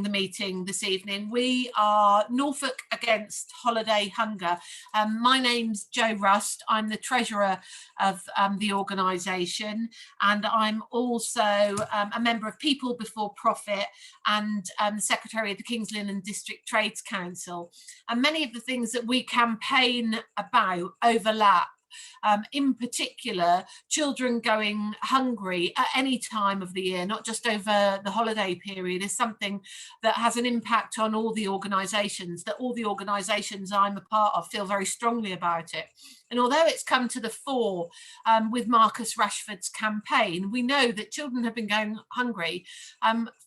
the meeting this evening. We are Norfolk Against Holiday Hunger. My name's Jo Rust. I'm the treasurer of the organisation, and I'm also a member of People Before Profit and the secretary of the Kings Lynn District Trades Council. And many of the things that we campaign about overlap. In particular, children going hungry at any time of the year, not just over the holiday period, is something that has an impact on all the organisations, that all the organisations I'm a part of feel very strongly about it. And although it's come to the fore with Marcus Rashford's campaign, we know that children have been going hungry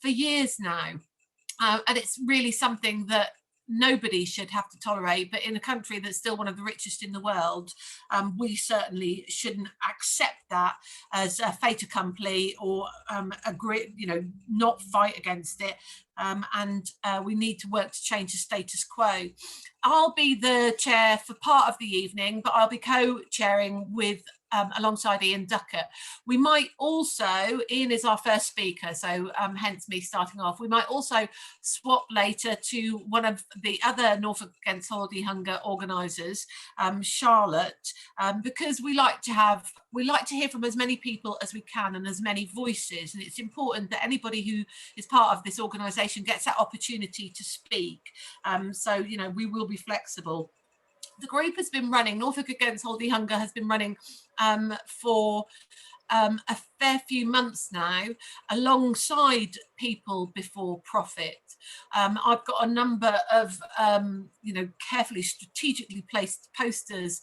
for years now. And it's really something that nobody should have to tolerate, but in a country that's still one of the richest in the world, we certainly shouldn't accept that as a fait accompli or agree, not fight against it. And we need to work to change the status quo. I'll be the chair for part of the evening, but I'll be co-chairing with alongside Ian Duckett. We might also, Ian is our first speaker, so hence me starting off. We might also swap later to one of the other Norfolk Against Holiday Hunger organisers, Charlotte, because we like to hear from as many people as we can and as many voices, and it's important that anybody who is part of this organisation gets that opportunity to speak. So we will be flexible. The group has been running, Norfolk Against Holiday Hunger has been running for a fair few months now, alongside People Before Profit. I've got a number of, carefully, strategically placed posters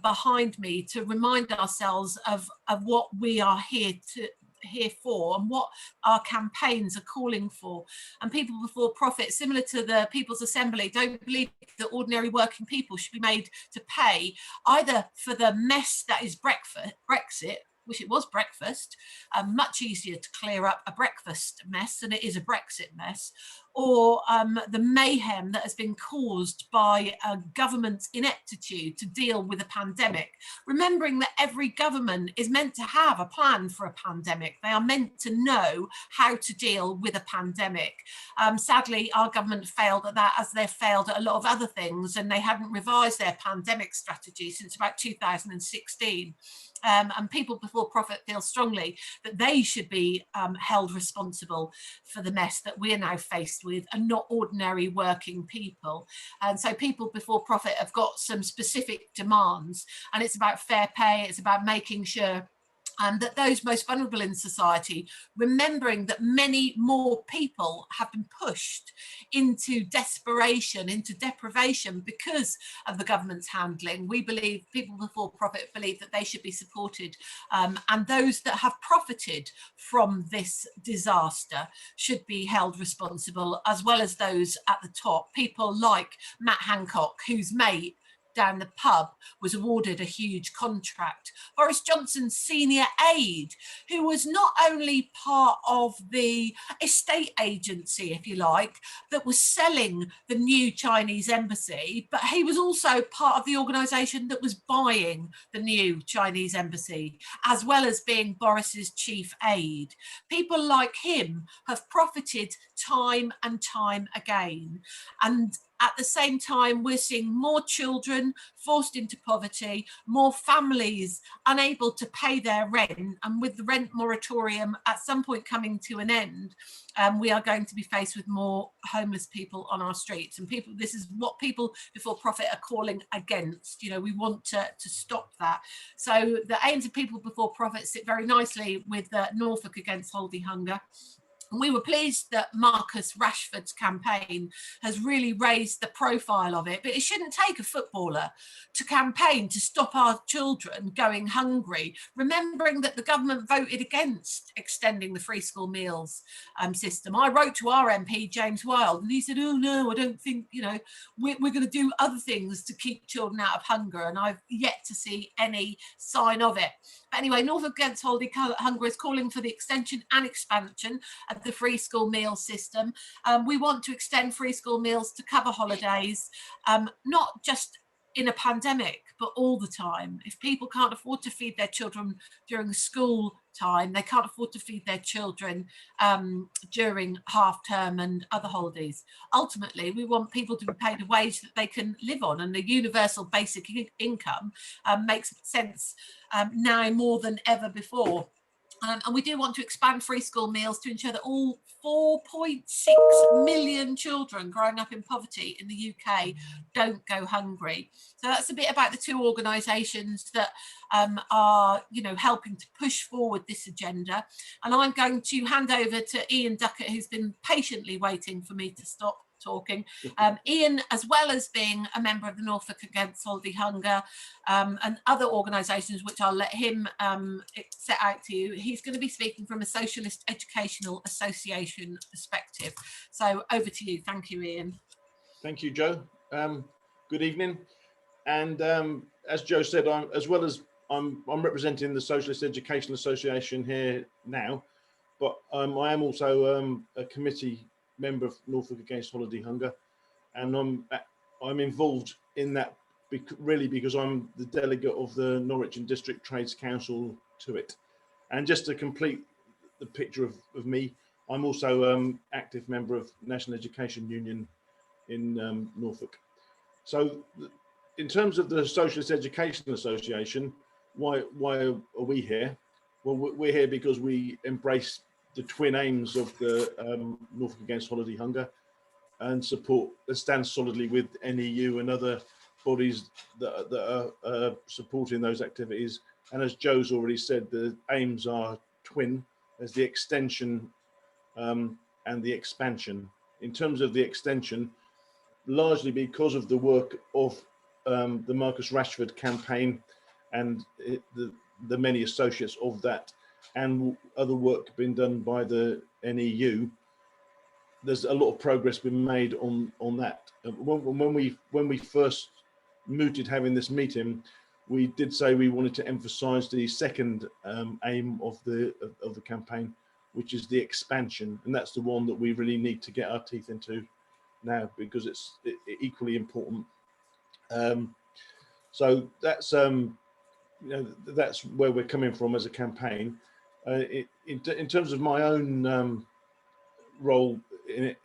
behind me to remind ourselves of what we are here for and what our campaigns are calling for. And People Before Profit, similar to the People's Assembly, don't believe that ordinary working people should be made to pay either for the mess that is Brexit. Wish it was breakfast, much easier to clear up a breakfast mess than it is a Brexit mess, or the mayhem that has been caused by a government's ineptitude to deal with a pandemic. Remembering that every government is meant to have a plan for a pandemic. They are meant to know how to deal with a pandemic. Sadly, our government failed at that, as they've failed at a lot of other things, and they hadn't revised their pandemic strategy since about 2016. And People Before Profit feel strongly that they should be held responsible for the mess that we're now faced with, and not ordinary working people. And so People Before Profit have got some specific demands, and it's about fair pay, it's about making sure that those most vulnerable in society, remembering that many more people have been pushed into desperation, into deprivation because of the government's handling. We believe, People Before Profit believe, that they should be supported, and those that have profited from this disaster should be held responsible, as well as those at the top. People like Matt Hancock, whose mate down the pub was awarded a huge contract. Boris Johnson's senior aide, who was not only part of the estate agency, if you like, that was selling the new Chinese embassy, but he was also part of the organisation that was buying the new Chinese embassy, as well as being Boris's chief aide. People like him have profited time and time again. And at the same time, we're seeing more children forced into poverty, more families unable to pay their rent, and with the rent moratorium at some point coming to an end, we are going to be faced with more homeless people on our streets. And this is what People Before Profit are calling against. We want to stop that. So the aims of People Before Profit sit very nicely with Norfolk Against Holiday Hunger. And we were pleased that Marcus Rashford's campaign has really raised the profile of it, but it shouldn't take a footballer to campaign to stop our children going hungry, remembering that the government voted against extending the free school meals system. I wrote to our MP, James Wilde, and he said, oh no, I don't think, we're going to do other things to keep children out of hunger, and I've yet to see any sign of it. But anyway, Norfolk Against Holiday Hunger is calling for the extension and expansion of the free school meal system. We want to extend free school meals to cover holidays, not just in a pandemic, but all the time. If people can't afford to feed their children during school time, they can't afford to feed their children during half term and other holidays. Ultimately, we want people to be paid a wage that they can live on, and the universal basic income makes sense now more than ever before. And we do want to expand free school meals to ensure that all 4.6 million children growing up in poverty in the UK don't go hungry. So that's a bit about the two organisations that are, helping to push forward this agenda. And I'm going to hand over to Ian Duckett, who's been patiently waiting for me to stop talking. Ian, as well as being a member of the Norfolk Against Holiday Hunger and other organisations, which I'll let him set out to you, he's going to be speaking from a Socialist Educational Association perspective. So over to you. Thank you, Ian. Thank you, Jo. Good evening. And as Jo said, I'm representing the Socialist Educational Association here now, but I am also a committee member of Norfolk Against Holiday Hunger, and I'm involved in that really because I'm the delegate of the Norwich and District Trades Council to it. And just to complete the picture of me, I'm also active member of National Education Union in Norfolk. So in terms of the Socialist Education Association, why are we here? Well, we're here because we embrace the twin aims of the Norfolk Against Holiday Hunger and stand solidly with NEU and other bodies that are supporting those activities. And as Jo's already said, the aims are twin. There's the extension and the expansion. In terms of the extension, largely because of the work of the Marcus Rashford campaign and the many associates of that, and other work being done by the NEU, there's a lot of progress been made on that. When we first mooted having this meeting, we did say we wanted to emphasise the second aim of the campaign, which is the expansion, and that's the one that we really need to get our teeth into now because it's equally important. So that's that's where we're coming from as a campaign. In terms of my own role in it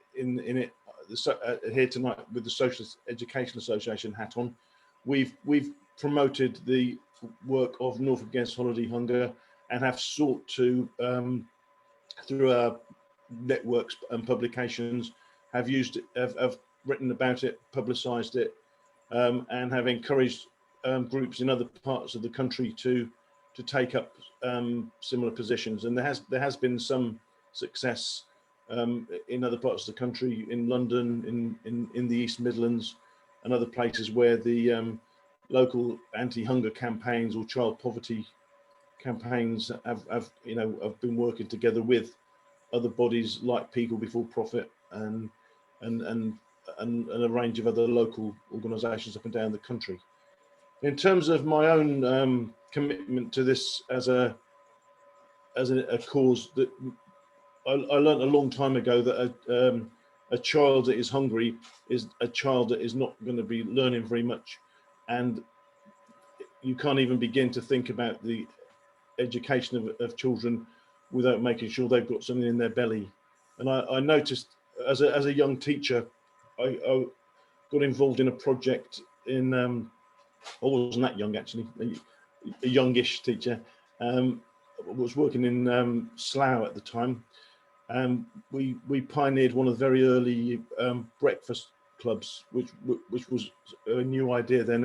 here tonight with the Socialist Education Association hat on, we've promoted the work of Norfolk Against Holiday Hunger and have sought to through our networks and publications have written about it, publicised it, and have encouraged groups in other parts of the country to take up similar positions. And there has been some success in other parts of the country, in London, in the East Midlands, and other places where the local anti-hunger campaigns or child poverty campaigns have been working together with other bodies like People Before Profit and a range of other local organisations up and down the country. In terms of my own commitment to this as a cause, that I learned a long time ago that a child that is hungry is a child that is not going to be learning very much, and you can't even begin to think about the education of children without making sure they've got something in their belly. And I noticed as a young teacher, I got involved in a project in I wasn't that young actually, a youngish teacher. Was working in Slough at the time, and we pioneered one of the very early breakfast clubs, which was a new idea then,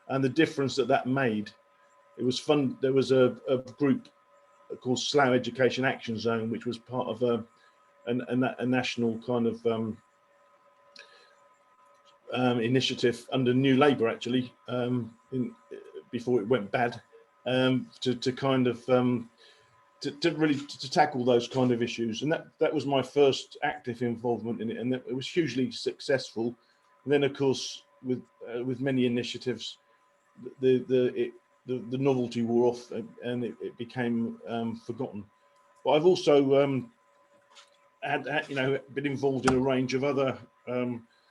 and the difference that made. It was fun. There was a group called Slough Education Action Zone, which was part of a national kind of initiative under New Labour, actually, before it went bad, to kind of to tackle those kind of issues. And that was my first active involvement in it, and it was hugely successful. And then, of course, with many initiatives, the novelty wore off and it became forgotten. But I've also had been involved in a range of other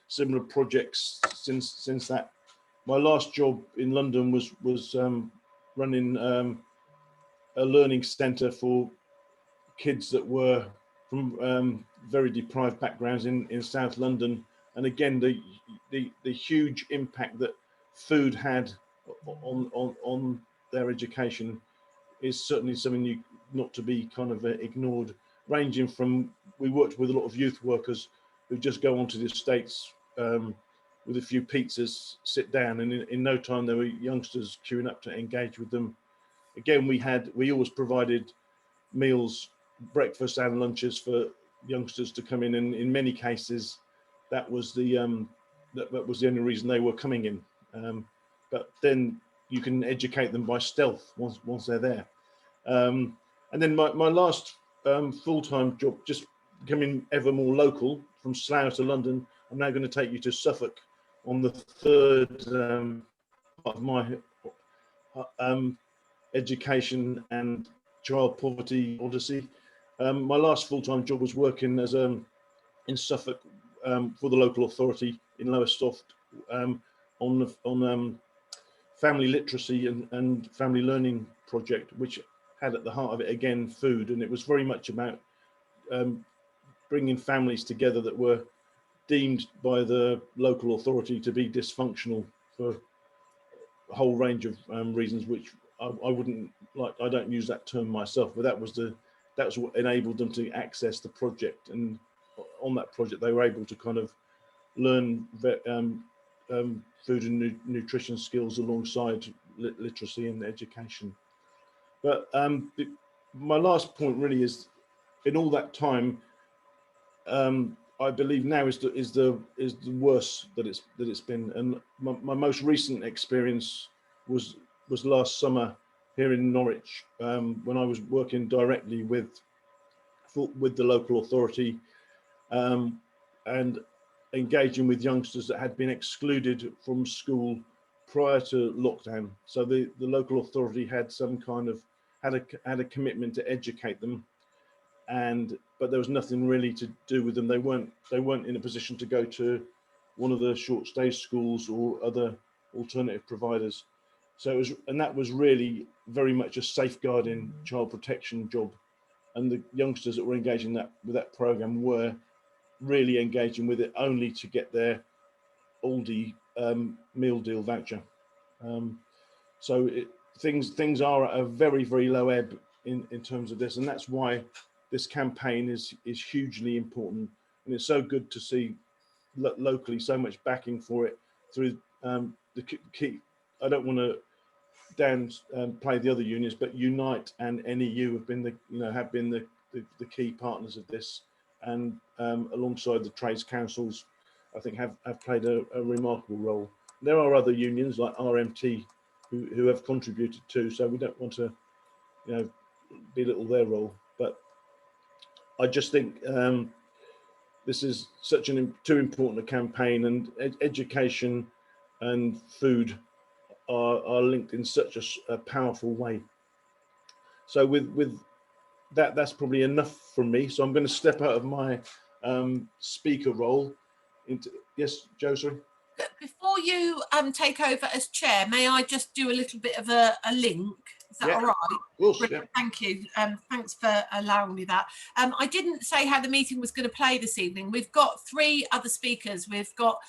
similar projects since that my last job in London was running a learning centre for kids that were from very deprived backgrounds in South London. And again, the huge impact that food had on their education is certainly something not to be kind of ignored. Ranging from, we worked with a lot of youth workers who just go onto the estates with a few pizzas, sit down, and in no time there were youngsters queuing up to engage with them. Again, we always provided meals, breakfast and lunches for youngsters to come in, and in many cases that was the only reason they were coming in. But then you can educate them by stealth once they're there. And then my last full-time job, just becoming ever more local, from Slough to London. I'm now going to take you to Suffolk on the third part of my education and child poverty odyssey. My last full-time job was working as in Suffolk for the local authority in Lowestoft on family literacy and family learning project, which had at the heart of it again food, and it was very much about bringing families together that were deemed by the local authority to be dysfunctional for a whole range of reasons, which I wouldn't like. I don't use that term myself, but that was what enabled them to access the project, and on that project they were able to kind of learn food and nutrition skills alongside literacy and education. But my last point really is, in all that time, I believe now is the worst that it's been. And my most recent experience was last summer here in Norwich, when I was working directly with the local authority and engaging with youngsters that had been excluded from school prior to lockdown. So the local authority had some kind of had a commitment to educate them, but there was nothing really to do with them. They weren't in a position to go to one of the short stay schools or other alternative providers. So that was really very much a safeguarding child protection job, and the youngsters that were engaging with that program were really engaging with it only to get their Aldi meal deal voucher. So things are at a very, very low ebb in terms of this, and that's why this campaign is hugely important. And it's so good to see locally so much backing for it through the key. I don't want to play the other unions, but Unite and NEU have been the key partners of this, and alongside the trades councils, I think have played a remarkable role. There are other unions like RMT who have contributed too, so we don't want to belittle their role. But I just think this is such too important a campaign, and education and food are linked in such a powerful way. So with that's probably enough from me. So I'm going to step out of my speaker role into, yes, Jo, sorry. Before you take over as chair, may I just do a little bit of a link? Is that all right? Of course, yeah. Thank you. Thanks for allowing me that. I didn't say how the meeting was going to play this evening. We've got 3 other speakers. We've got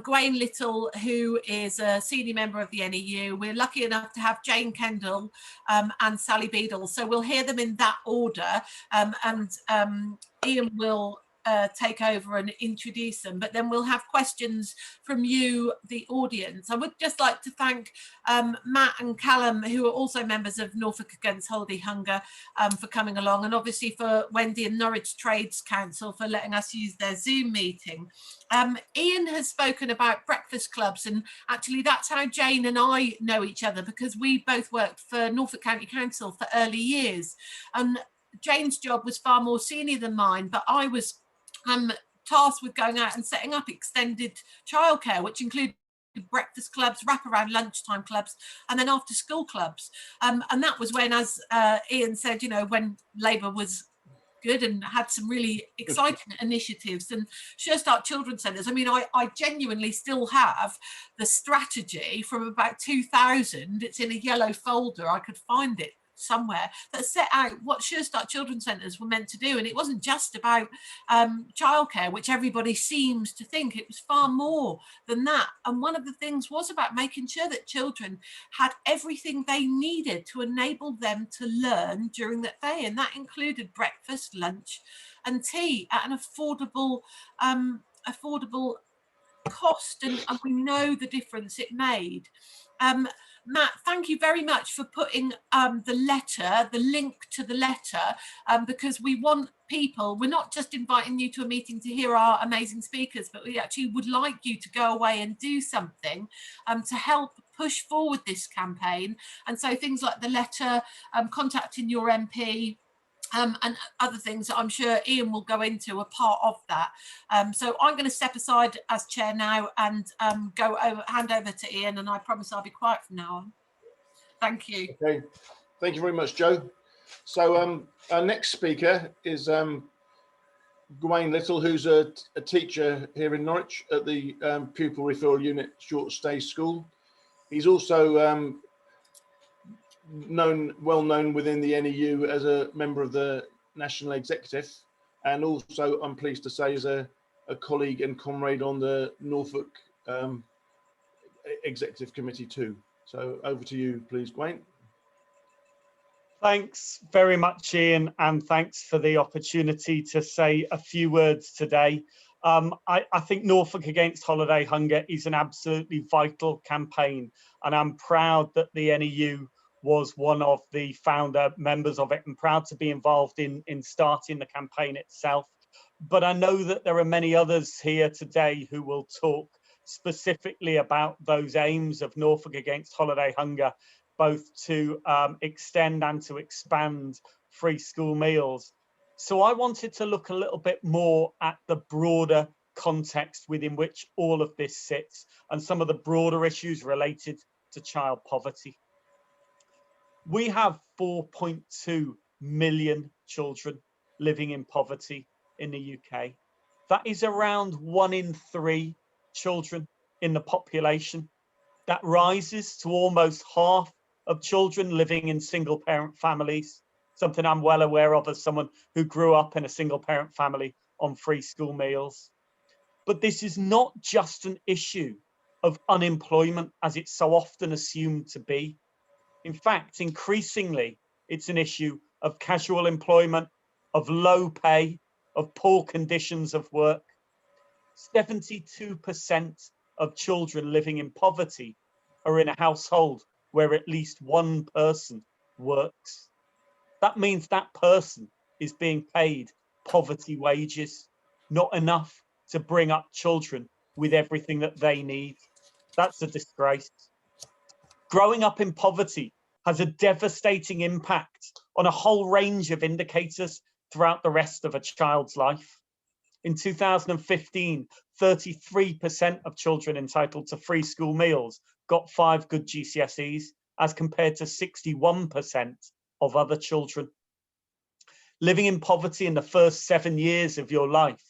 Gawain Little, who is a senior member of the NEU. We're lucky enough to have Jane Kendall and Sally Beadle. So we'll hear them in that order, and Ian will take over and introduce them, but then we'll have questions from you, the audience. I would just like to thank Matt and Callum, who are also members of Norfolk Against Holiday Hunger, for coming along, and obviously for Wendy and Norwich Trades Council for letting us use their Zoom meeting. Ian has spoken about breakfast clubs, and actually that's how Jane and I know each other, because we both worked for Norfolk County Council for early years, and Jane's job was far more senior than mine, but I was tasked with going out and setting up extended childcare, which included breakfast clubs, wraparound lunchtime clubs, and then after school clubs. And that was when, as Ian said, when Labour was good and had some really exciting initiatives. And Sure Start Children's Centres, I mean, I genuinely still have the strategy from about 2000. It's in a yellow folder. I could find it somewhere, that set out what Sure Start Children's Centres were meant to do. And it wasn't just about childcare, which everybody seems to think. It was far more than that. And one of the things was about making sure that children had everything they needed to enable them to learn during that day. And that included breakfast, lunch and tea at an affordable cost. And we know the difference it made. Matt, thank you very much for putting the link to the letter, because we want people, we're not just inviting you to a meeting to hear our amazing speakers, but we actually would like you to go away and do something to help push forward this campaign. And so things like the letter, contacting your MP, and other things that I'm sure Ian will go into are part of that. So I'm going to step aside as chair now and hand over to Ian, and I promise I'll be quiet from now on. Thank you. Okay, thank you very much, Joe. So our next speaker is Gawain Little, who's a teacher here in Norwich at the Pupil Referral Unit Short Stay School. He's also well known within the NEU as a member of the National Executive, and also, I'm pleased to say, is a colleague and comrade on the Norfolk Executive Committee too. So over to you, please, Gawain. Thanks very much, Ian, and thanks for the opportunity to say a few words today. I think Norfolk Against Holiday Hunger is an absolutely vital campaign, and I'm proud that the NEU was one of the founder members of it and proud to be involved in starting the campaign itself. But I know that there are many others here today who will talk specifically about those aims of Norfolk Against Holiday Hunger, both to extend and to expand free school meals. So I wanted to look a little bit more at the broader context within which all of this sits and some of the broader issues related to child poverty. We have 4.2 million children living in poverty in the UK. That is around 1 in 3 children in the population. That rises to almost half of children living in single parent families, something I'm well aware of as someone who grew up in a single parent family on free school meals. But this is not just an issue of unemployment as it's so often assumed to be. In fact, increasingly, it's an issue of casual employment, of low pay, of poor conditions of work. 72% of children living in poverty are in a household where at least one person works. That means that person is being paid poverty wages, not enough to bring up children with everything that they need. That's a disgrace. Growing up in poverty has a devastating impact on a whole range of indicators throughout the rest of a child's life. In 2015, 33% of children entitled to free school meals got 5 good GCSEs, as compared to 61% of other children. Living in poverty in the first 7 years of your life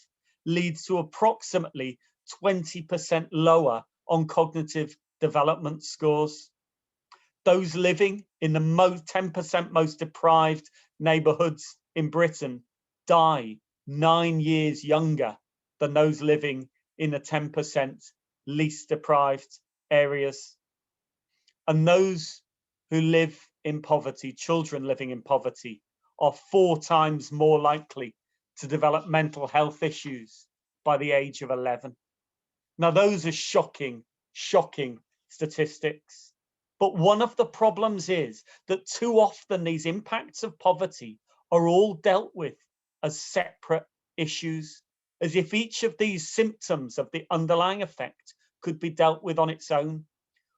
leads to approximately 20% lower on cognitive development scores. Those living in the 10% most deprived neighbourhoods in Britain die 9 years younger than those living in the 10% least deprived areas. And those who live in poverty, children living in poverty, are 4 times more likely to develop mental health issues by the age of 11. Now, those are shocking, shocking statistics. But one of the problems is that too often these impacts of poverty are all dealt with as separate issues, as if each of these symptoms of the underlying effect could be dealt with on its own.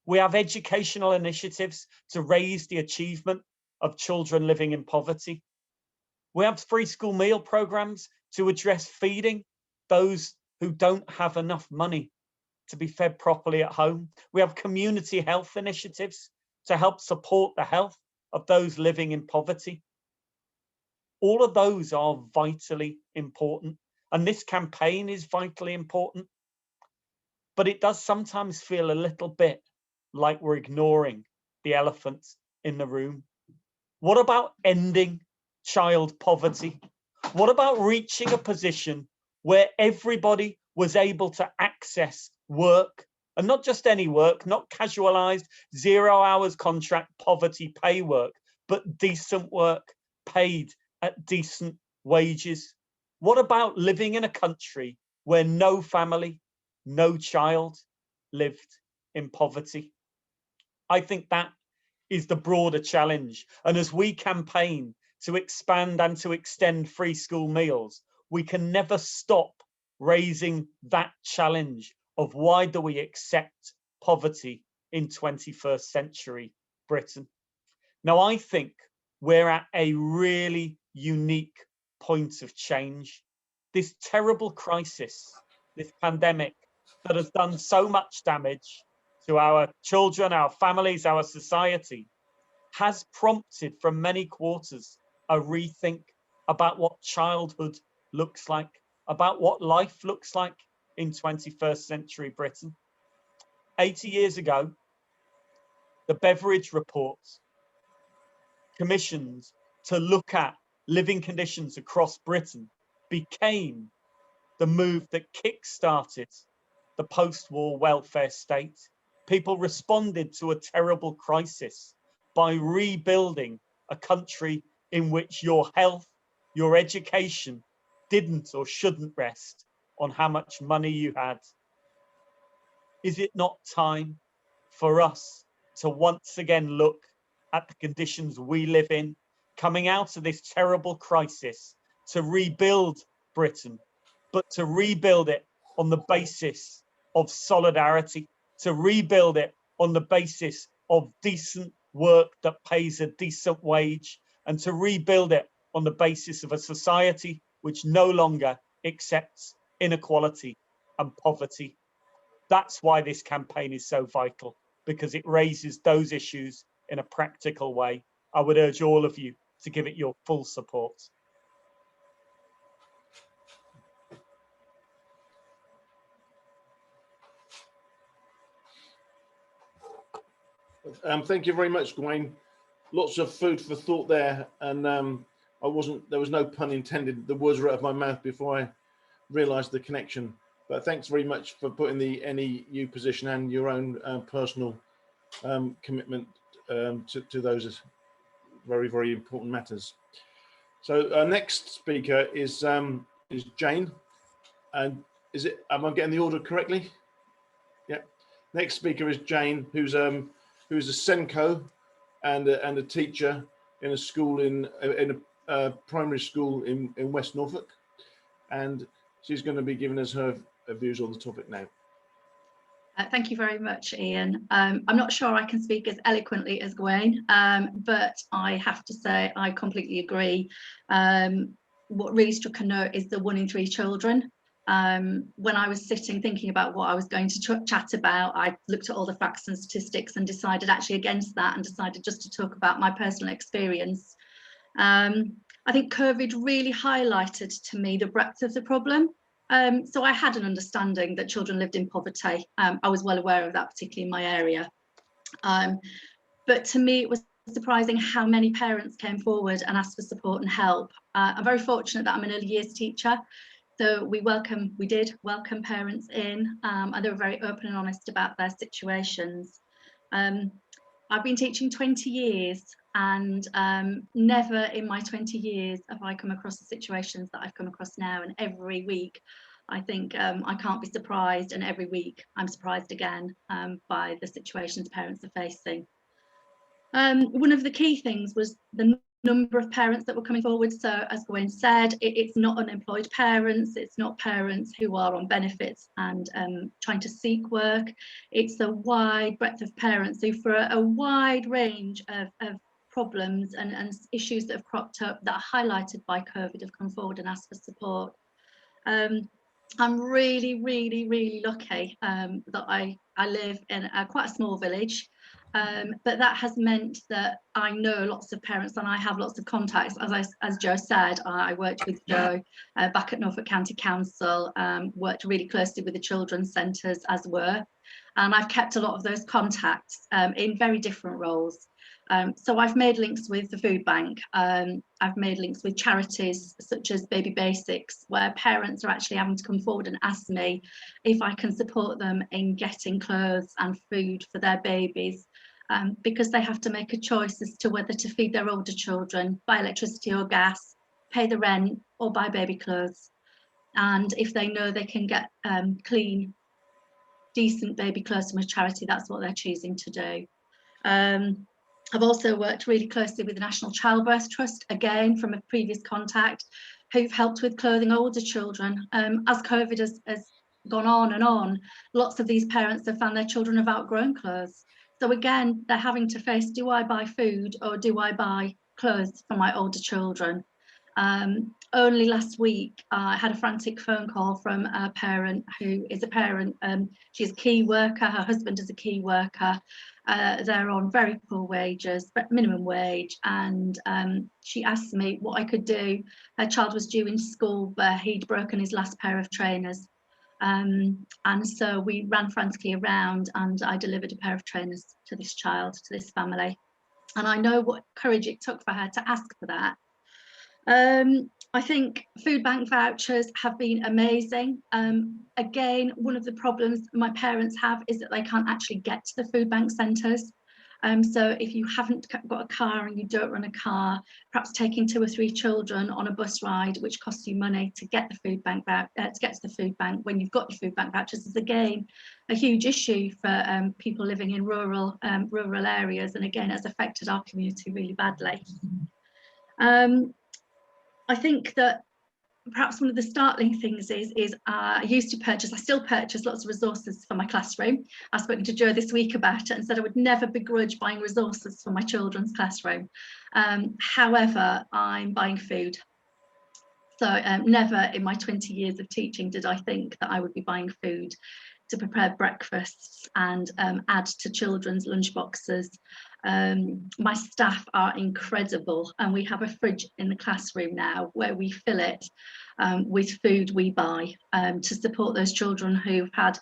We have educational initiatives to raise the achievement of children living in poverty. We have free school meal programs to address feeding those who don't have enough money to be fed properly at home. We have community health initiatives to help support the health of those living in poverty. All of those are vitally important. And this campaign is vitally important. But it does sometimes feel a little bit like we're ignoring the elephant in the room. What about ending child poverty? What about reaching a position where everybody was able to access work, and not just any work, not casualized 0 hours contract poverty pay work, but decent work paid at decent wages? What about living in a country where no family, no child lived in poverty? I think that is the broader challenge. And as we campaign to expand and to extend free school meals, we can never stop raising that challenge of why do we accept poverty in 21st century Britain? Now, I think we're at a really unique point of change. This terrible crisis, this pandemic that has done so much damage to our children, our families, our society, has prompted from many quarters a rethink about what childhood looks like, about what life looks like in 21st century Britain. 80 years ago, the Beveridge Report commissioned to look at living conditions across Britain became the move that kick-started the post-war welfare state. People responded to a terrible crisis by rebuilding a country in which your health, your education didn't or shouldn't rest on how much money you had. Is it not time for us to once again look at the conditions we live in, coming out of this terrible crisis, to rebuild Britain, but to rebuild it on the basis of solidarity, to rebuild it on the basis of decent work that pays a decent wage, and to rebuild it on the basis of a society which no longer accepts inequality and poverty? That's why this campaign is so vital, because it raises those issues in a practical way. I would urge all of you to give it your full support. Thank you very much, Gawain. Lots of food for thought there, and there was no pun intended. The words were out of my mouth before I realised the connection. But thanks very much for putting the NEU position and your own personal commitment to those very, very important matters. So our next speaker is Jane, and am I getting the order correctly? Yeah. Next speaker is Jane, who's a Senko and a teacher in a school in a primary school in West Norfolk, and she's going to be giving us her views on the topic now. Thank you very much, Ian. I'm not sure I can speak as eloquently as Gawain, but I have to say I completely agree. What really struck a note is the 1 in 3 children. When I was sitting thinking about what I was going to chat about, I looked at all the facts and statistics and decided actually against that, and decided just to talk about my personal experience. I think COVID really highlighted to me the breadth of the problem. So I had an understanding that children lived in poverty. I was well aware of that, particularly in my area. But to me, it was surprising how many parents came forward and asked for support and help. I'm very fortunate that I'm an early years teacher. So we did welcome parents in, and they were very open and honest about their situations. I've been teaching 20 years, and never in my 20 years have I come across the situations that I've come across now. And every week, I think I can't be surprised, and every week I'm surprised again by the situations parents are facing. One of the key things was the number of parents that were coming forward. So as Gawain said, it's not unemployed parents, it's not parents who are on benefits and trying to seek work. It's a wide breadth of parents who, for a wide range of problems and issues that have cropped up that are highlighted by COVID, have come forward and asked for support. I'm really, really, really lucky that I live in quite a small village. But that has meant that I know lots of parents and I have lots of contacts. As Joe said, I worked with Joe back at Norfolk County Council, worked really closely with the children's centres as were, and I've kept a lot of those contacts in very different roles. So I've made links with the food bank. I've made links with charities such as Baby Basics, where parents are actually having to come forward and ask me if I can support them in getting clothes and food for their babies, because they have to make a choice as to whether to feed their older children, buy electricity or gas, pay the rent, or buy baby clothes. And if they know they can get clean, decent baby clothes from a charity, that's what they're choosing to do. I've also worked really closely with the National Childbirth Trust, again from a previous contact, who've helped with clothing older children. As COVID has gone on and on, lots of these parents have found their children have outgrown clothes. So again, they're having to face, do I buy food or do I buy clothes for my older children? Only last week, I had a frantic phone call from a parent who is a parent. She's a key worker, her husband is a key worker. They're on very poor wages, but minimum wage. And she asked me what I could do. Her child was due in school, but he'd broken his last pair of trainers. And so we ran frantically around and I delivered a pair of trainers to this child, to this family. And I know what courage it took for her to ask for that. I think food bank vouchers have been amazing. Again, one of the problems my parents have is that they can't actually get to the food bank centres. So if you haven't got a car and you don't run a car, perhaps taking 2 or 3 children on a bus ride, which costs you money to get the food bank to get to the food bank when you've got your food bank vouchers, is again a huge issue for people living in rural areas, and again has affected our community really badly. I think that perhaps one of the startling things is I still purchase lots of resources for my classroom. I've spoken to Joe this week about it and said I would never begrudge buying resources for my children's classroom. However, I'm buying food. So never in my 20 years of teaching did I think that I would be buying food to prepare breakfasts and add to children's lunchboxes. My staff are incredible, and we have a fridge in the classroom now where we fill it with food we buy to support those children who've had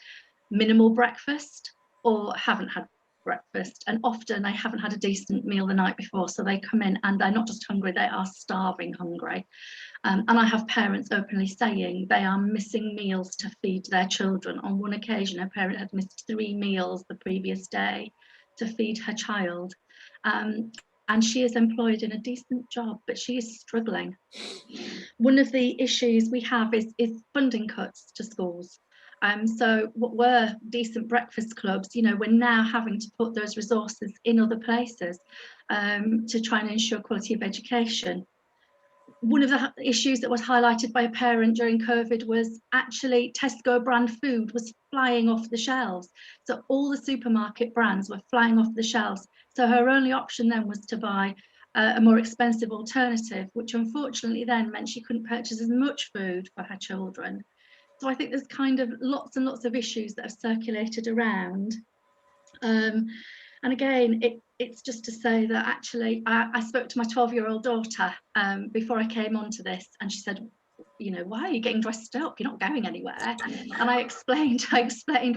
minimal breakfast or haven't had breakfast, and often they haven't had a decent meal the night before, so they come in and they're not just hungry, they are starving hungry. And I have parents openly saying they are missing meals to feed their children. On one occasion, a parent had missed 3 meals the previous day to feed her child. And she is employed in a decent job, but she is struggling. One of the issues we have is funding cuts to schools. So what were decent breakfast clubs, we're now having to put those resources in other places to try and ensure quality of education. One of the issues that was highlighted by a parent during COVID was actually Tesco brand food was flying off the shelves. So all the supermarket brands were flying off the shelves. So her only option then was to buy a more expensive alternative, which unfortunately then meant she couldn't purchase as much food for her children. So I think there's kind of lots and lots of issues that have circulated around. And again, it's just to say that actually I spoke to my 12-year-old daughter before I came onto this, and she said, why are you getting dressed up? You're not going anywhere. And I explained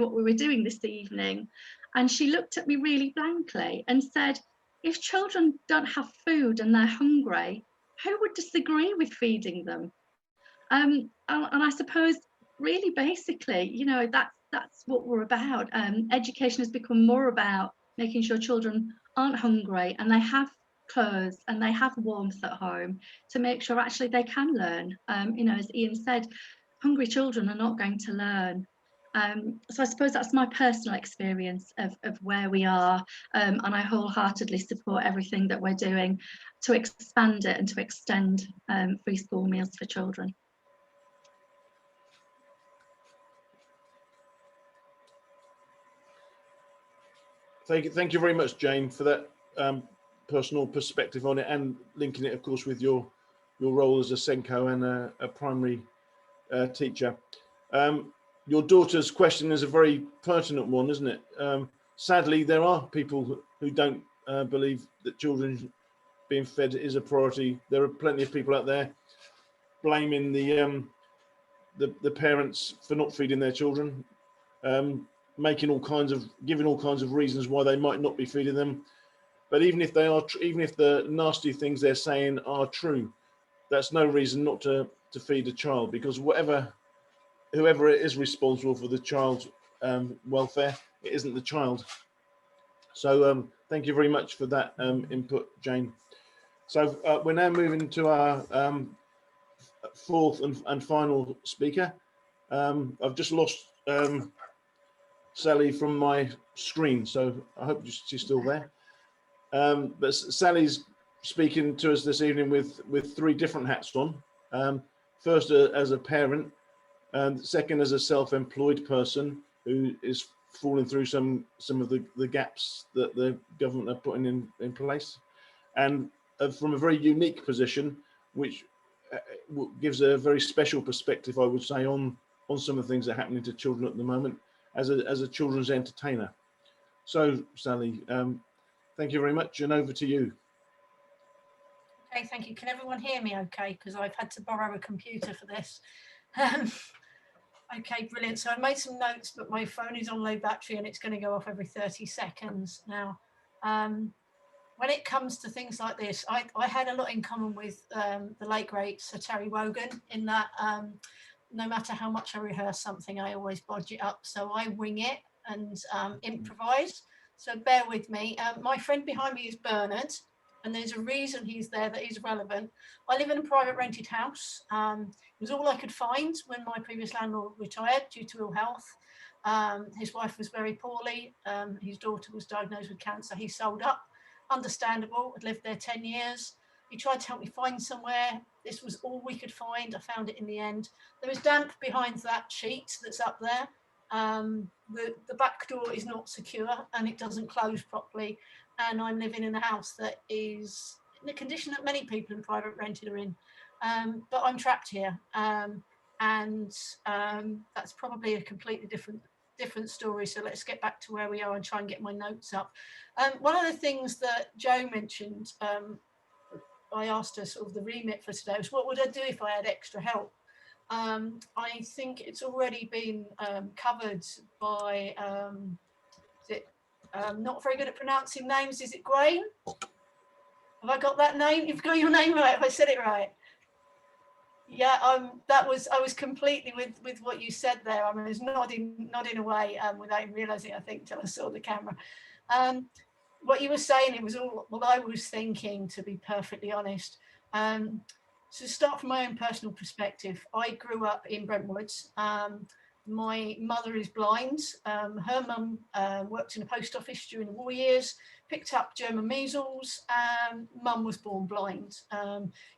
what we were doing this evening. And she looked at me really blankly and said, if children don't have food and they're hungry, who would disagree with feeding them? And I suppose really basically, that's what we're about. Education has become more about making sure children aren't hungry and they have clothes and they have warmth at home to make sure actually they can learn. As Ian said, hungry children are not going to learn. So I suppose that's my personal experience of where we are, and I wholeheartedly support everything that we're doing to expand it and to extend free school meals for children. Thank you very much, Jane, for that personal perspective on it, and linking it, of course, with your role as a Senko and a primary teacher. Your daughter's question is a very pertinent one, isn't it? sadly, there are people who don't believe that children being fed is a priority. There are plenty of people out there blaming the parents for not feeding their children, giving all kinds of reasons why they might not be feeding them. But even if they are, even if the nasty things they're saying are true, that's no reason not to feed a child, because whoever is responsible for the child's welfare, it isn't the child. So thank you very much for that input, Jane. So we're now moving to our fourth and final speaker. I've just lost Sally from my screen, so I hope she's still there. But Sally's speaking to us this evening with three different hats on. First, as a parent, and second, as a self-employed person who is falling through some of the gaps that the government are putting in place, and from a very unique position, which gives a very special perspective, I would say, on some of the things that are happening to children at the moment, as a children's entertainer. So, Sally, thank you very much, and over to you. Okay, thank you. Can everyone hear me okay? Because I've had to borrow a computer for this. Okay, brilliant. So I made some notes, but my phone is on low battery and it's going to go off every 30 seconds now. When it comes to things like this, I had a lot in common with the late great Sir Terry Wogan, in that no matter how much I rehearse something, I always bodge it up. So I wing it and improvise. So bear with me. My friend behind me is Bernard, and there's a reason he's there that is relevant. I live in a private rented house. It was all I could find when my previous landlord retired due to ill health. His wife was very poorly. His daughter was diagnosed with cancer. He sold up. Understandable. I'd lived there 10 years. He tried to help me find somewhere. This was all we could find. I found it in the end. There is damp behind that sheet that's up there. The back door is not secure and it doesn't close properly. And I'm living in a house that is in the condition that many people in private rented are in. But I'm trapped here. That's probably a completely different story. So let's get back to where we are and try and get my notes up. One of the things that Joe mentioned, I asked her sort of the remit for today, was what would I do if I had extra help? I think it's already been covered by, not very good at pronouncing names, is it Grain? Have I got that name? You've got your name right, have I said it right? Yeah, I was completely with what you said there. I was nodding away without even realizing, I think, till I saw the camera. What you were saying, it was all what I was thinking, to be perfectly honest. So to start from my own personal perspective, I grew up in Brentwood. My mother is blind. Her mum worked in a post office during the war years, picked up German measles, and mum was born blind.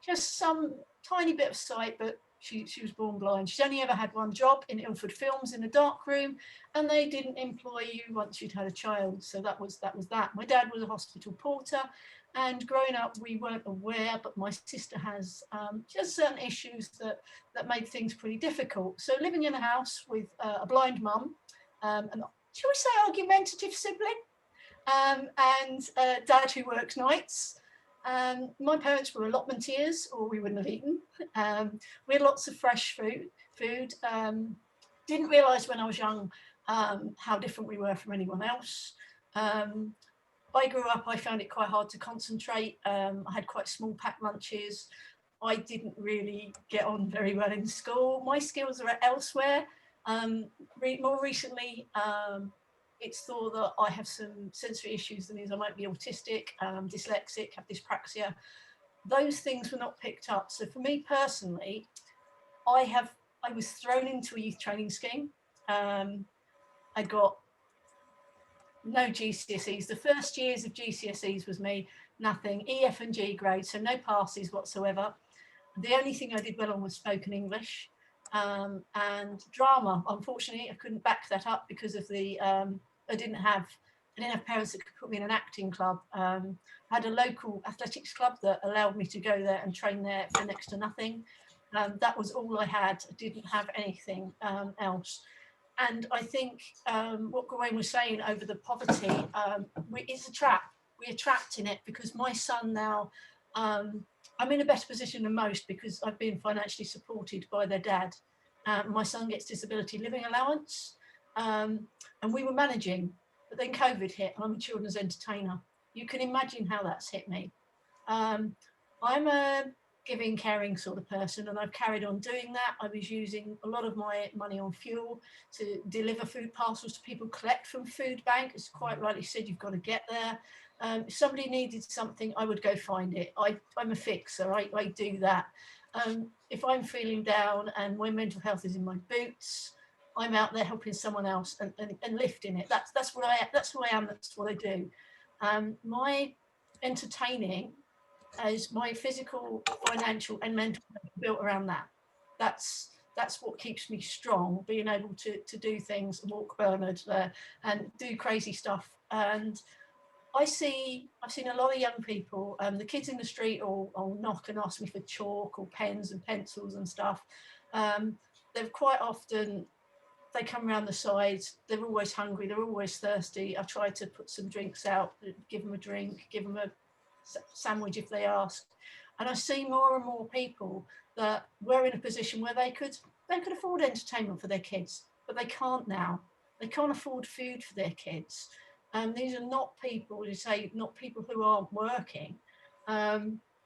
She has some tiny bit of sight, but she was born blind. She's only ever had one job in Ilford Films in a dark room, and they didn't employ you once you'd had a child. So that was that. My dad was a hospital porter, and growing up we weren't aware, but my sister has just certain issues that made things pretty difficult. So living in a house with a blind mum, and shall we say argumentative sibling, and dad who works nights. My parents were allotmenteers, or we wouldn't have eaten. We had lots of fresh food. Didn't realise when I was young how different we were from anyone else. I grew up, I found it quite hard to concentrate. I had quite small packed lunches. I didn't really get on very well in school. My skills are elsewhere. More recently, it's thought that I have some sensory issues. That means I might be autistic, dyslexic, have dyspraxia. Those things were not picked up. So for me personally, I was thrown into a youth training scheme. I got no GCSEs. The first years of GCSEs was me, nothing, E, F and G grades, so no passes whatsoever. The only thing I did well on was spoken English and drama. Unfortunately, I couldn't back that up because of the, I didn't have parents that could put me in an acting club. I had a local athletics club that allowed me to go there and train there for next to nothing. That was all I had. I didn't have anything else. And I think what Gawain was saying over the poverty, it's a trap. We are trapped in it because my son now, I'm in a better position than most because I've been financially supported by their dad. My son gets disability living allowance, and we were managing, but then COVID hit and I'm a children's entertainer. You can imagine how that's hit me. I'm a giving, caring sort of person, and I've carried on doing that. I was using a lot of my money on fuel to deliver food parcels to people, collect from food bank. As quite rightly said, you've got to get there. If somebody needed something, I would go find it. I'm a fixer, I do that. If I'm feeling down and my mental health is in my boots, I'm out there helping someone else and lifting it. That's what that's who I am, that's what I do. My entertaining is my physical, financial and mental health built around that. That's what keeps me strong, being able to do things, walk Bernard and do crazy stuff. And I've seen a lot of young people, the kids in the street will knock and ask me for chalk or pens and pencils and stuff. They've quite often, they come around the sides, they're always hungry, they're always thirsty. I try to put some drinks out, give them a drink, give them a sandwich if they ask. And I see more and more people that were in a position where they could afford entertainment for their kids, but they can't now. They can't afford food for their kids. These are not people who say, not people who aren't working.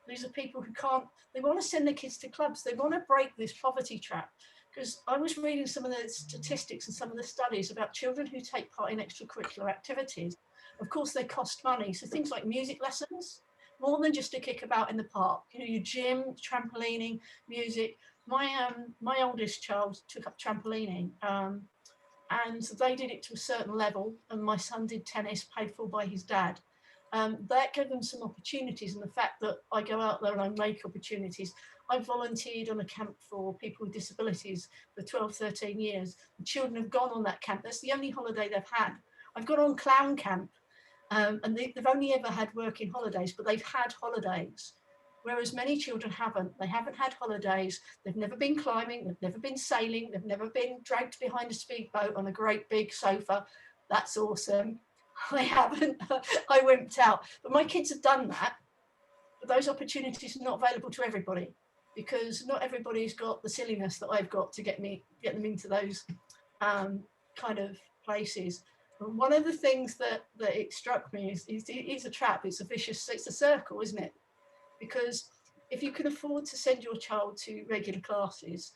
These are people who can't, they want to send their kids to clubs. They want to break this poverty trap. Because I was reading some of the statistics and some of the studies about children who take part in extracurricular activities. Of course, they cost money. So things like music lessons, more than just a kickabout in the park. You know, your gym, trampolining, music. My oldest child took up trampolining. And they did it to a certain level, and my son did tennis, paid for by his dad. That gave them some opportunities, and the fact that I go out there and I make opportunities. I volunteered on a camp for people with disabilities for 12, 13 years. The children have gone on that camp. That's the only holiday they've had. I've gone on clown camp, and they've only ever had working holidays, but they've had holidays. Whereas many children haven't. They haven't had holidays. They've never been climbing. They've never been sailing. They've never been dragged behind a speedboat on a great big sofa. That's awesome. I haven't. I wimped out. But my kids have done that. But those opportunities are not available to everybody because not everybody's got the silliness that I've got to get them into those kind of places. And one of the things that it struck me is it is a trap. It's a circle, isn't it? Because if you can afford to send your child to regular classes,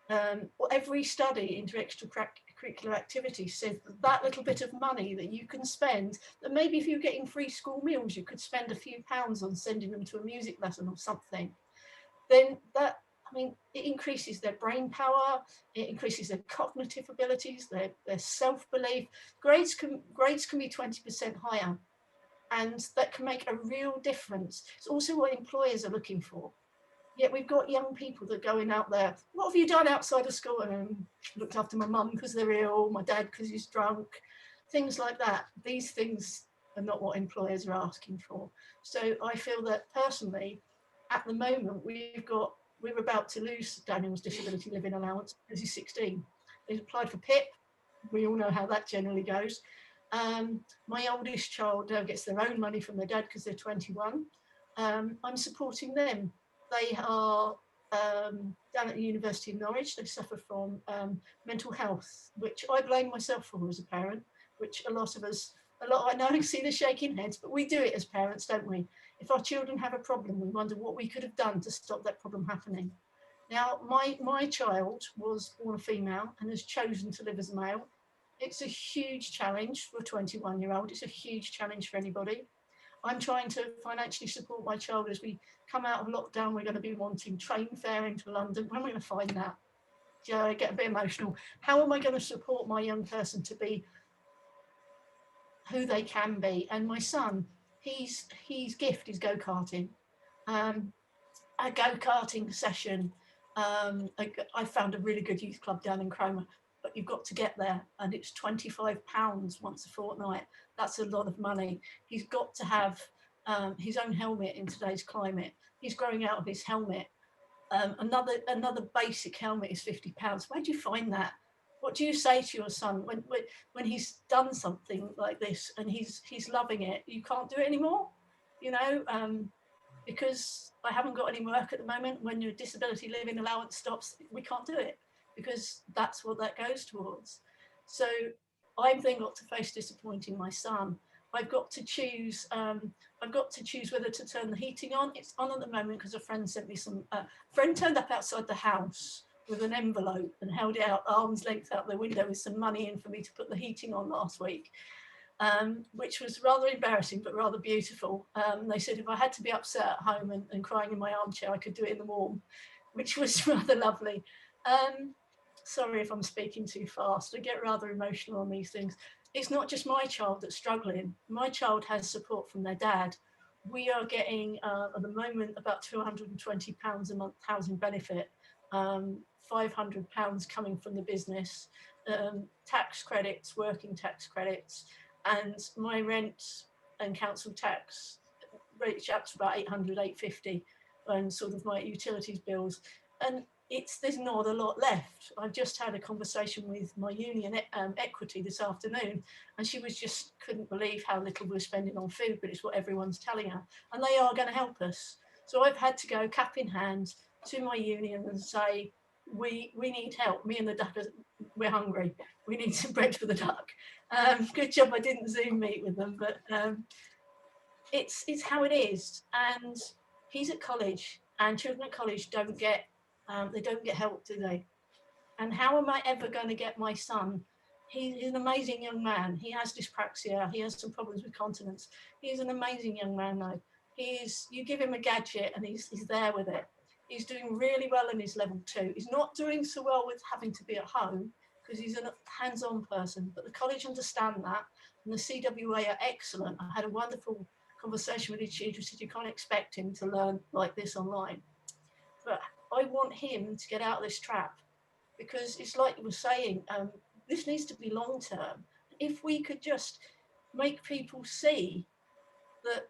or every study into extracurricular activities says that little bit of money that you can spend, that maybe if you're getting free school meals, you could spend a few pounds on sending them to a music lesson or something, then that, I mean, it increases their brain power, it increases their cognitive abilities, their self-belief. Grades can be 20% higher. And that can make a real difference. It's also what employers are looking for. Yet we've got young people that are going out there, what have you done outside of school? And looked after my mum because they're ill, my dad because he's drunk, things like that. These things are not what employers are asking for. So I feel that personally, at the moment, we're about to lose Daniel's disability living allowance because he's 16. He's applied for PIP. We all know how that generally goes. My oldest child gets their own money from their dad because they're 21. I'm supporting them. They are down at the University of Norwich. They suffer from mental health, which I blame myself for as a parent, which I know I see the shaking heads, but we do it as parents, don't we? If our children have a problem, we wonder what we could have done to stop that problem happening. Now, my child was born a female and has chosen to live as a male. It's a huge challenge for a 21-year-old. It's a huge challenge for anybody. I'm trying to financially support my child as we come out of lockdown. We're going to be wanting train fare into London. When are we going to find that? Yeah, I get a bit emotional. How am I going to support my young person to be who they can be? And my son, his gift is go-karting. A go-karting session. I found a really good youth club down in Cromer. But you've got to get there, and it's £25 once a fortnight. That's a lot of money. He's got to have his own helmet in today's climate. He's growing out of his helmet. Another basic helmet is £50. Where do you find that? What do you say to your son when he's done something like this and he's loving it? You can't do it anymore, you know, because I haven't got any work at the moment. When your disability living allowance stops, we can't do it because that's what that goes towards. So I've then got to face disappointing my son. I've got to choose. I've got to choose whether to turn the heating on. It's on at the moment because a friend sent me some. Friend turned up outside the house with an envelope and held it out arm's length out the window with some money in for me to put the heating on last week, which was rather embarrassing but rather beautiful. They said if I had to be upset at home and crying in my armchair, I could do it in the warm, which was rather lovely. Sorry if I'm speaking too fast. I get rather emotional on these things. It's not just my child that's struggling. My child has support from their dad. We are getting, at the moment, about £220 a month housing benefit, £500 coming from the business, tax credits, working tax credits, and my rent and council tax reach up to about 800, 850, and sort of my utilities bills. And there's not a lot left. I've just had a conversation with my union equity this afternoon, and she couldn't believe how little we're spending on food, but it's what everyone's telling her, and they are going to help us. So I've had to go cap in hand to my union and say, we need help. Me and the duck, we're hungry. We need some bread for the duck. Good job I didn't Zoom meet with them, but it's how it is. And he's at college, and children at college don't get help, do they? And how am I ever going to get my son? He's an amazing young man. He has dyspraxia. He has some problems with continence. He's an amazing young man, though. You give him a gadget and he's there with it. He's doing really well in his level 2. He's not doing so well with having to be at home because he's a hands-on person, but the college understand that, and the CWA are excellent. I had a wonderful conversation with the teacher who said you can't expect him to learn like this online. But I want him to get out of this trap, because it's like you were saying, this needs to be long-term. If we could just make people see that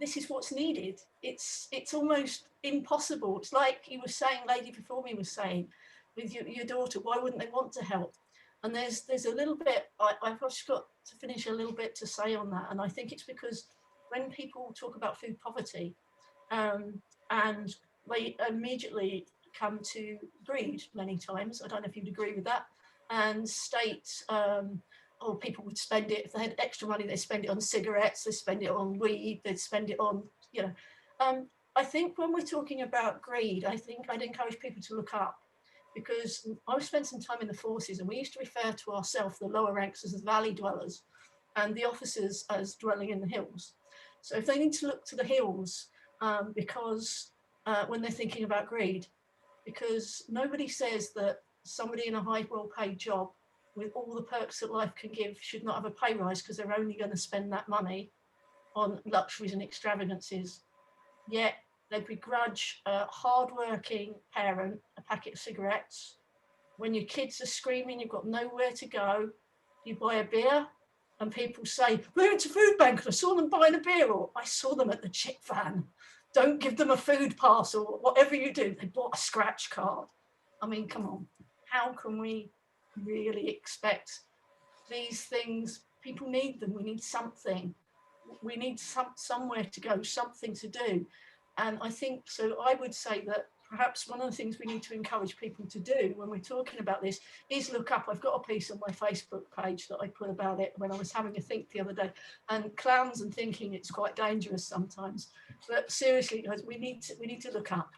this is what's needed, it's almost impossible. It's like you were saying, lady before me was saying, with your daughter, why wouldn't they want to help? And there's a little bit, I've just got to finish a little bit to say on that. And I think it's because when people talk about food poverty, and they immediately come to greed many times. I don't know if you'd agree with that. And state, people would spend it, if they had extra money, they spend it on cigarettes, they spend it on weed, they'd spend it on, I think when we're talking about greed, I think I'd encourage people to look up, because I've spent some time in the forces and we used to refer to ourselves, the lower ranks, as the valley dwellers and the officers as dwelling in the hills. So if they need to look to the hills, because when they're thinking about greed, because nobody says that somebody in a high, well-paid job with all the perks that life can give should not have a pay rise because they're only going to spend that money on luxuries and extravagances. Yet they begrudge a hard-working parent a packet of cigarettes. When your kids are screaming, you've got nowhere to go, you buy a beer, and people say, we went to food bank and I saw them buying a beer, or I saw them at the chip van. Don't give them a food pass, or whatever you do. They bought a scratch card. I mean, come on. How can we really expect these things? People need them. We need something. We need somewhere to go, something to do. And I think, so I would say that perhaps one of the things we need to encourage people to do when we're talking about this is look up. I've got a piece on my Facebook page that I put about it when I was having a think the other day, and clowns and thinking it's quite dangerous sometimes. But seriously, guys, we need to look up,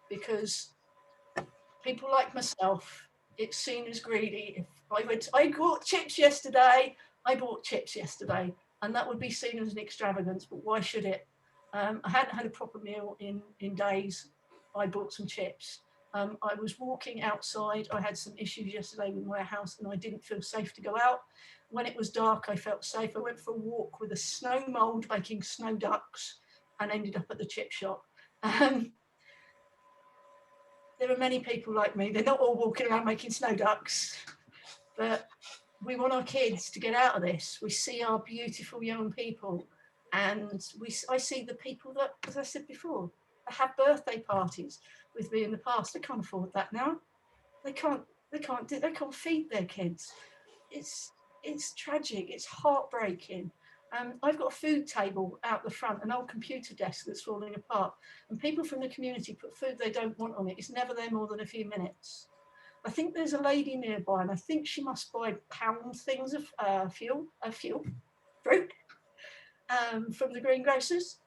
because people like myself, it's seen as greedy. If I bought chips yesterday, and that would be seen as an extravagance, but why should it? I hadn't had a proper meal in days. I bought some chips. I was walking outside. I had some issues yesterday with my house and I didn't feel safe to go out. When it was dark, I felt safe. I went for a walk with a snow mould making snow ducks and ended up at the chip shop. There are many people like me. They're not all walking around making snow ducks, but we want our kids to get out of this. We see our beautiful young people, and I see the people that, as I said before, they have birthday parties with me in the past. They can't afford that now. They can't They can't feed their kids. It's tragic. It's heartbreaking. I've got a food table out the front, an old computer desk that's falling apart, and people from the community put food they don't want on it. It's never there more than a few minutes. I think there's a lady nearby, and I think she must buy pound things of fruit, from the greengrocers.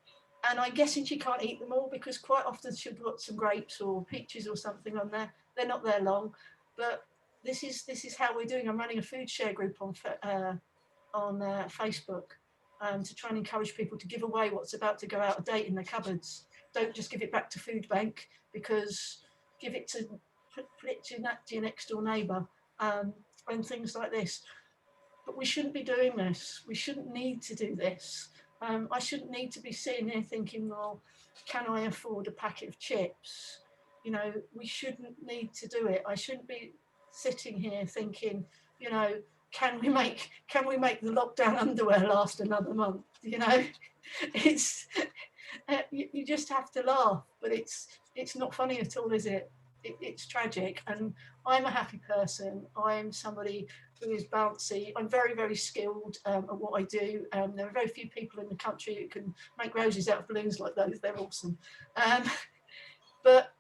And I'm guessing she can't eat them all because quite often she'll put some grapes or peaches or something on there. They're not there long, but this is how we're doing. I'm running a food share group on Facebook to try and encourage people to give away what's about to go out of date in their cupboards. Don't just give it back to food bank, because give it to put it to your next door neighbour, and things like this. But we shouldn't be doing this. We shouldn't need to do this. I shouldn't need to be sitting here thinking, well, can I afford a packet of chips? You know, we shouldn't need to do it. I shouldn't be sitting here thinking, you know, can we make the lockdown underwear last another month? You know, it's you just have to laugh, but it's not funny at all, is it? It's tragic. And I'm a happy person. I'm somebody who is bouncy. I'm very, very skilled at what I do. There are very few people in the country who can make roses out of balloons like those. They're awesome. But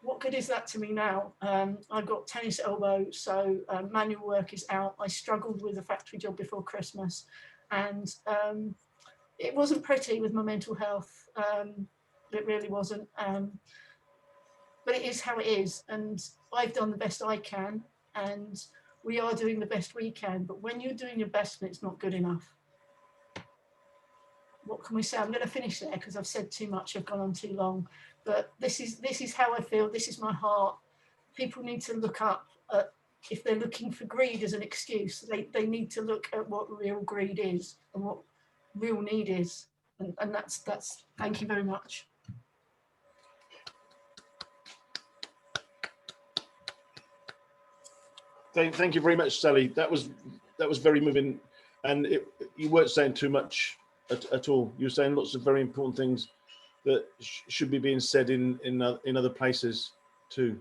what good is that to me now? I've got tennis elbow, so manual work is out. I struggled with a factory job before Christmas, and it wasn't pretty with my mental health. It really wasn't. But it is how it is, and I've done the best I can, and we are doing the best we can. But when you're doing your best and it's not good enough, what can we say? I'm going to finish there because I've said too much. I've gone on too long. But this is how I feel. This is my heart. People need to look up at, if they're looking for greed as an excuse, they need to look at what real greed is and what real need is. And that's thank you very much. Thank you very much, Sally. That was very moving, and you weren't saying too much at all. You were saying lots of very important things that should be being said in other places too.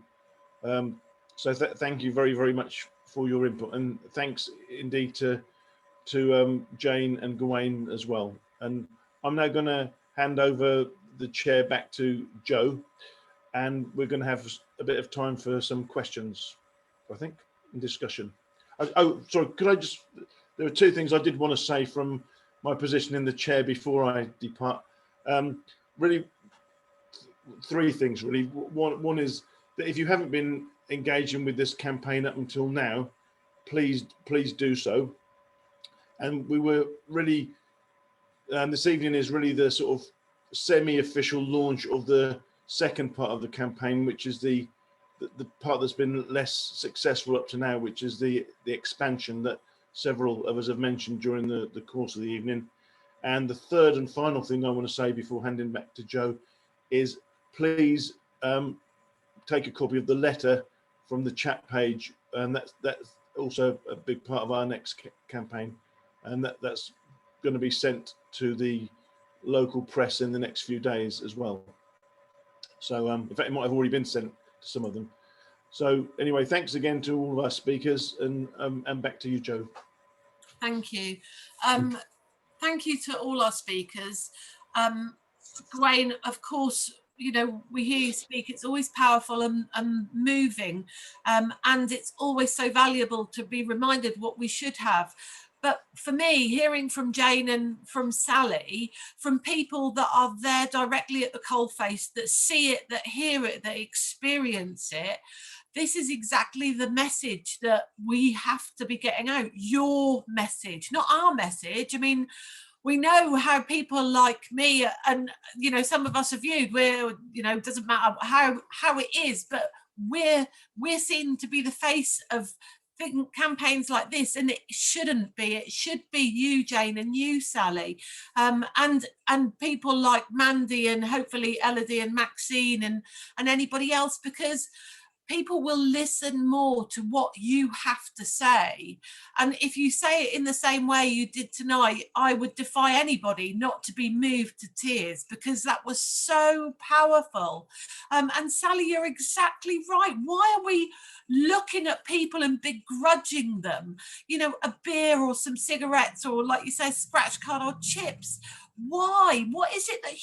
So thank you very, very much for your input, and thanks indeed to Jane and Gawain as well. And I'm now going to hand over the chair back to Joe, and we're going to have a bit of time for some questions, I think, and discussion. Oh, sorry, could I just, there are two things I did want to say from my position in the chair before I depart. Really, three things really. One is that if you haven't been engaging with this campaign up until now, please do so. And we were really, this evening is really the sort of semi-official launch of the second part of the campaign, which is the part that's been less successful up to now, which is the expansion that several of us have mentioned during the course of the evening. And the third and final thing I want to say before handing back to Joe is please take a copy of the letter from the chat page, and that's also a big part of our next campaign, and that's going to be sent to the local press in the next few days as well. So in fact, it might have already been sent to some of them. So anyway, thanks again to all of our speakers, and back to you, Joe. Thank you. Thank you to all our speakers. Gawain, of course, you know, we hear you speak, it's always powerful and moving, and it's always so valuable to be reminded what we should have. But for me, hearing from Jane and from Sally, from people that are there directly at the coalface, that see it, that hear it, that experience it, this is exactly the message that we have to be getting out. Your message, not our message. I mean, we know how people like me and, you know, some of us are viewed, we're, you know, doesn't matter how it is, but we're seen to be the face of campaigns like this, and it shouldn't be. It should be you, Jane, and you, Sally, and people like Mandy and hopefully Elodie and Maxine and anybody else, because people will listen more to what you have to say. And if you say it in the same way you did tonight, I would defy anybody not to be moved to tears, because that was so powerful. And Sally, you're exactly right. Why are we looking at people and begrudging them, you know, a beer or some cigarettes, or like you say, scratch card or chips? Why? What is it that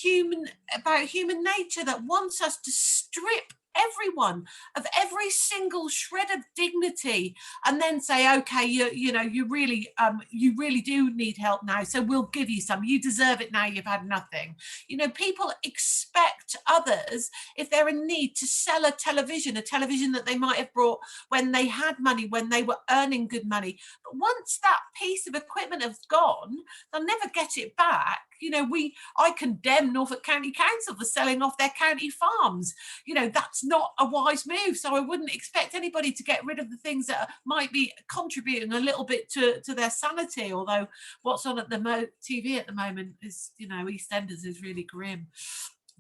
about human nature that wants us to strip everyone of every single shred of dignity, and then say, okay, you really do need help now, so we'll give you some, you deserve it now, you've had nothing. You know, people expect others, if they're in need, to sell a television that they might have brought when they had money, when they were earning good money. But once that piece of equipment has gone, they'll never get it back. You know, I condemn Norfolk County Council for selling off their county farms. You know, that's not a wise move. So I wouldn't expect anybody to get rid of the things that might be contributing a little bit to their sanity. Although what's on at the TV at the moment is, you know, EastEnders is really grim.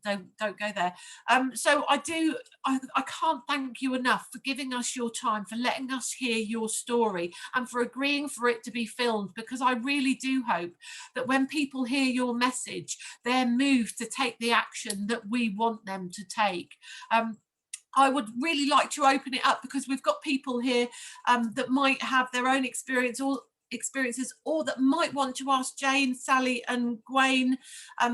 Don't go there. So I can't thank you enough for giving us your time, for letting us hear your story, and for agreeing for it to be filmed, because I really do hope that when people hear your message, they're moved to take the action that we want them to take. I would really like to open it up, because we've got people here that might have their own experiences, or that might want to ask Jane, Sally and Gwaine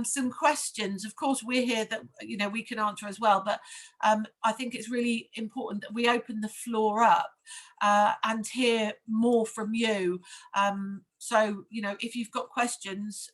some questions. Of course, we're here that, you know, we can answer as well, but I think it's really important that we open the floor up and hear more from you. So, you know, if you've got questions,